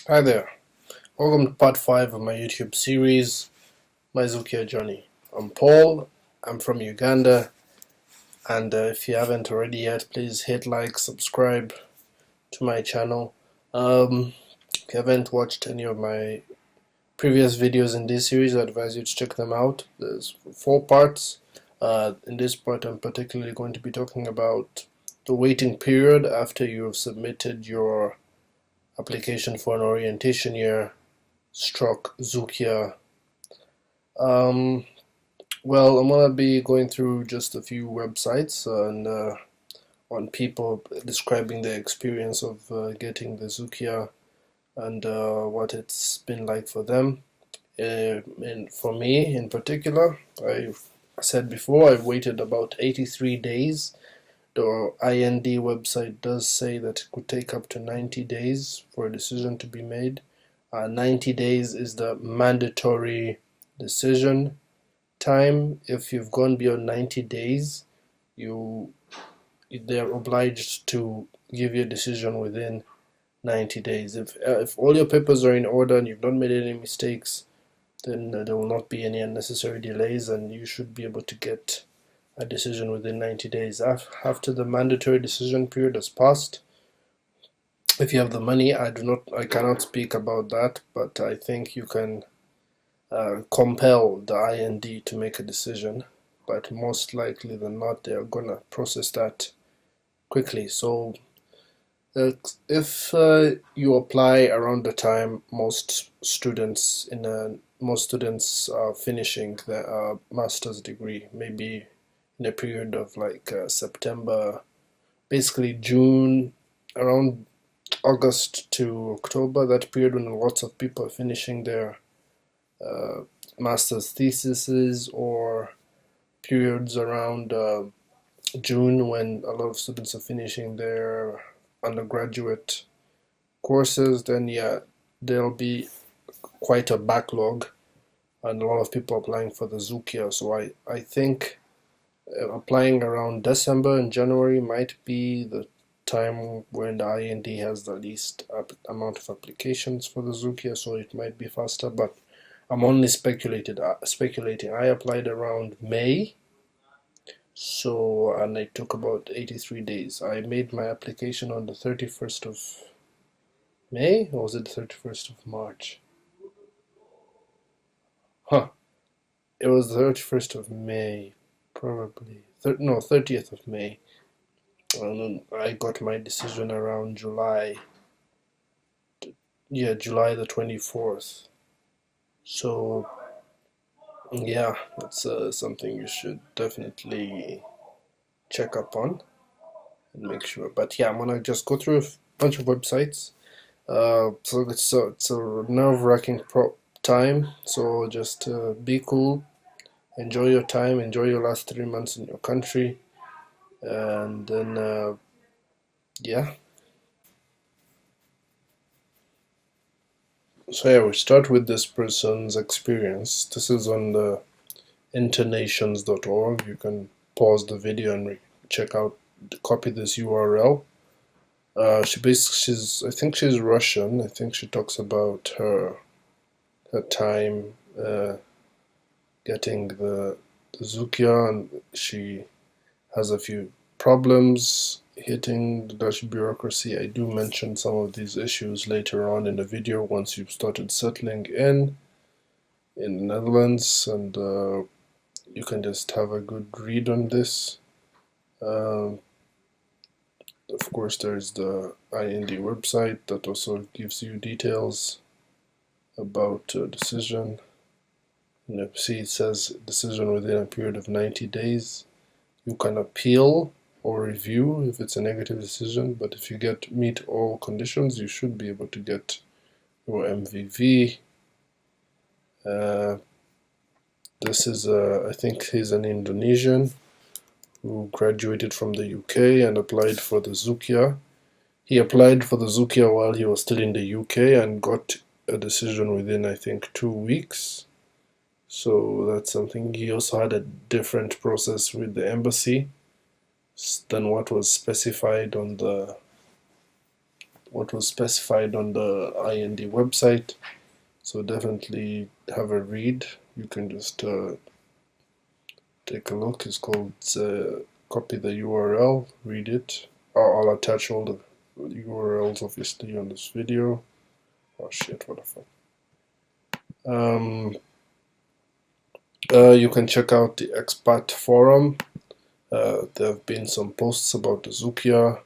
Hi there, welcome to part 5 of my YouTube series, My Zukia Journey. I'm Paul, I'm from Uganda, and if you haven't already yet, please hit like, subscribe to my channel. If you haven't watched any of my previous videos in this series, I advise you to check them out. There's 4 parts. In this part, I'm particularly going to be talking about the waiting period after you've submitted your application for an orientation year stroke Zukia. Um, well, I'm gonna be going through just a few websites and on people describing their experience of getting the Zukia and what it's been like for them. And for me in particular, I said before I've waited about 83 days. The IND website does say that it could take up to 90 days for a decision to be made. 90 days is the mandatory decision time. If you've gone beyond 90 days, you they're obliged to give you a decision within 90 days. If all your papers are in order and you've not made any mistakes, then there will not be any unnecessary delays, and you should be able to get a decision within 90 days. After the mandatory decision period has passed, if you have the money, I cannot speak about that, but I think you can compel the IND to make a decision, but most likely than not, they're gonna process that quickly. So if you apply around the time most students are finishing their master's degree, maybe in a period of like September, basically June, around August to October, that period when lots of people are finishing their uh, master's theses, or periods around June when a lot of students are finishing their undergraduate courses, then yeah, there'll be quite a backlog and a lot of people applying for the Zukia. So I think applying around December and January might be the time when the IND has the least amount of applications for the Zukia, so it might be faster, but I'm only speculating. I applied around May, so and it took about 83 days. I made my application on the 31st of May, or was it the 31st of March? Huh, it was the 31st of May, probably. No, 30th of May. And then I got my decision around July. Yeah, July the 24th. So, yeah, that's something you should definitely check up on and make sure. But yeah, I'm gonna just go through a bunch of websites. So it's a nerve-wracking time. So just be cool, enjoy your time, enjoy your last 3 months in your country, and then yeah. So yeah, we start with this person's experience. This is on the internations.org. You can pause the video and check out, copy this URL. She's I think she's Russian. I think she talks about her time getting the Zukia, and she has a few problems hitting the Dutch bureaucracy. I do mention some of these issues later on in the video once you've started settling in the Netherlands, and you can just have a good read on this. Um, of course, there's the IND website that also gives you details about decision. See, it says decision within a period of 90 days. You can appeal or review if it's a negative decision, but if you meet all conditions, you should be able to get your MVV. This is, I think he's an Indonesian who graduated from the UK and applied for the Zukia. He applied for the Zukia while he was still in the UK and got a decision within, I think, 2 weeks. So that's something. He also had a different process with the embassy than what was specified on the what was specified on the IND website. So definitely have a read. You can just take a look. It's called copy the URL, read it. I'll attach all the URLs obviously on this video. Oh shit, what the fuck. You can check out the expat forum. There have been some posts about the Zukia.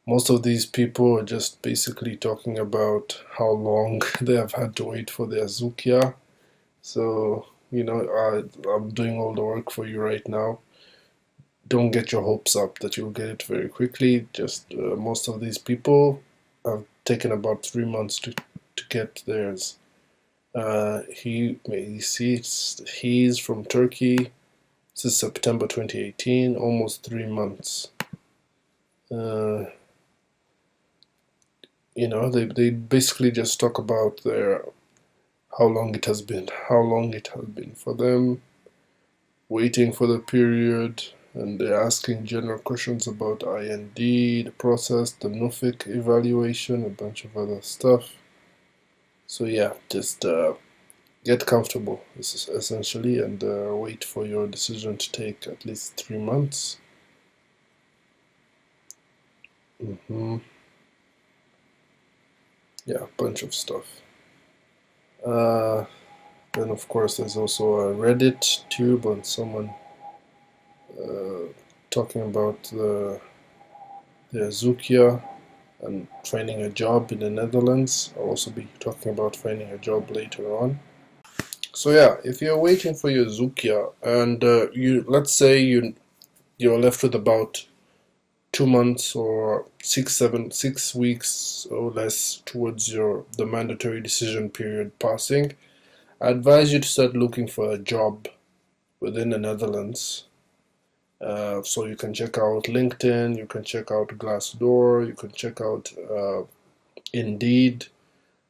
Most of these people are just basically talking about how long they have had to wait for their Zukia. So, you know, I'm doing all the work for you right now. Don't get your hopes up that you'll get it very quickly. Just most of these people have taken about 3 months to get theirs. He's from Turkey. This is September 2018, almost 3 months. You know, they basically just talk about how long it has been for them, waiting for the period, and they're asking general questions about IND, the process, the NUFIC evaluation, a bunch of other stuff. So yeah, just get comfortable, essentially, and wait for your decision to take at least 3 months. Yeah, a bunch of stuff. Then of course there's also a Reddit tube on someone talking about the Zukia and finding a job in the Netherlands. I'll also be talking about finding a job later on. So yeah, if you're waiting for your Zukia and let's say you're left with about 2 months or 6 weeks or less towards the mandatory decision period passing, I advise you to start looking for a job within the Netherlands. So you can check out LinkedIn, you can check out Glassdoor, you can check out Indeed,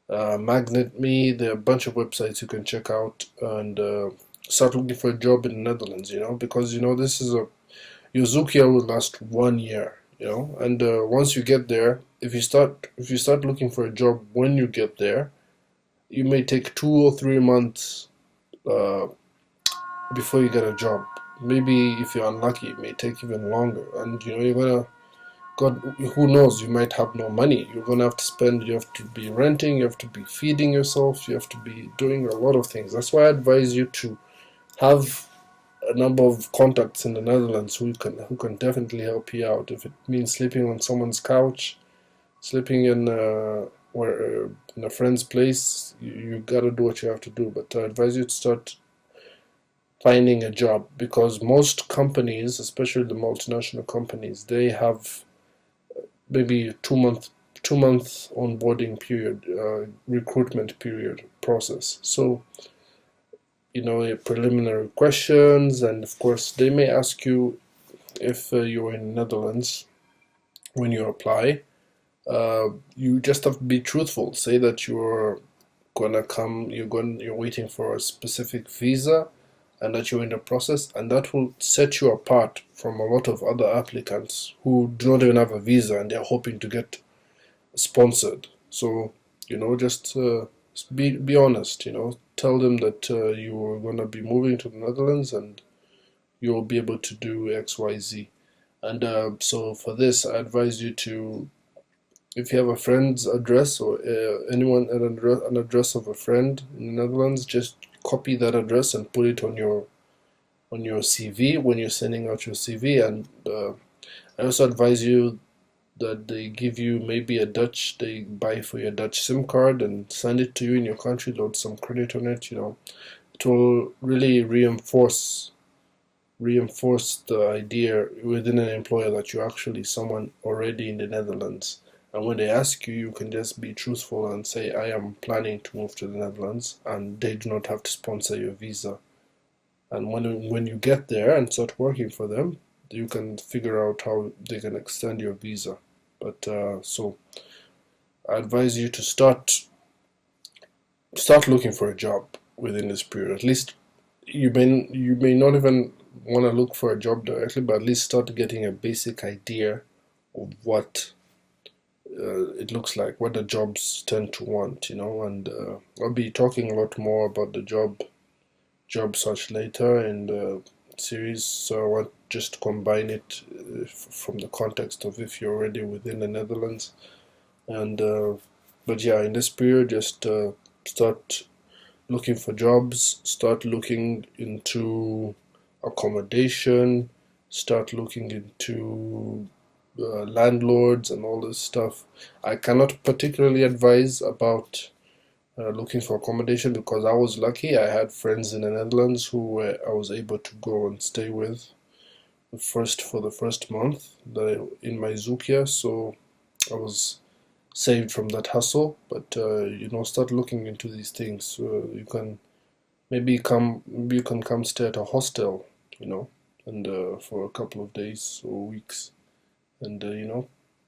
MagnetMe. There are a bunch of websites you can check out and start looking for a job in the Netherlands. You know, because you know this is your Zukia will last 1 year. You know, and once you get there, if you start looking for a job when you get there, you may take 2 or 3 months before you get a job. Maybe if you're unlucky, it may take even longer. And you know, you're gonna, God, who knows? You might have no money. You're gonna have to spend. You have to be renting. You have to be feeding yourself. You have to be doing a lot of things. That's why I advise you to have a number of contacts in the Netherlands who can definitely help you out. If it means sleeping on someone's couch, sleeping in in a friend's place, you gotta do what you have to do. But I advise you to start finding a job, because most companies, especially the multinational companies, they have maybe 2 month onboarding period, recruitment period process. So you know, preliminary questions, and of course they may ask you if you're in the Netherlands when you apply. You just have to be truthful. Say that you're waiting for a specific visa and that you're in the process, and that will set you apart from a lot of other applicants who do not even have a visa and they're hoping to get sponsored. So, you know, just be honest, you know, tell them that you're going to be moving to the Netherlands and you'll be able to do XYZ. And so for this, I advise you to, if you have a friend's address or an address of a friend in the Netherlands, just copy that address and put it on your CV when you're sending out your CV. And I also advise you that they give you maybe they buy for your Dutch SIM card and send it to you in your country, load some credit on it. You know, it will really reinforce the idea within an employer that you're actually someone already in the Netherlands. And when they ask you, you can just be truthful and say, I am planning to move to the Netherlands, and they do not have to sponsor your visa. And when you get there and start working for them, you can figure out how they can extend your visa. But so I advise you to start looking for a job within this period. At least you may not even want to look for a job directly, but at least start getting a basic idea of what it looks like, what the jobs tend to want, and I'll be talking a lot more about the job search later in the series, so I want just to combine it from the context of if you're already within the Netherlands. And but yeah, in this period, just start looking for jobs, start looking into accommodation, start looking into landlords and all this stuff. I cannot particularly advise about looking for accommodation because I was lucky. I had friends in the Netherlands who I was able to go and stay with for the first month in my Zukia, so I was saved from that hustle. But start looking into these things. You can maybe you can come stay at a hostel, and for a couple of days or weeks, and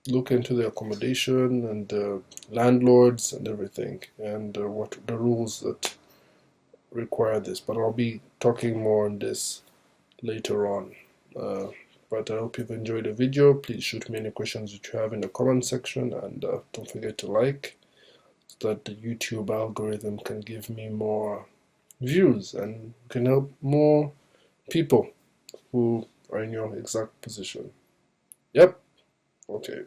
look into the accommodation and landlords and everything, and what the rules that require this. But I'll be talking more on this later on. Uh, but I hope you've enjoyed the video. Please shoot me any questions that you have in the comment section, and don't forget to like, so that the YouTube algorithm can give me more views and can help more people who are in your exact position. Yep. Okay.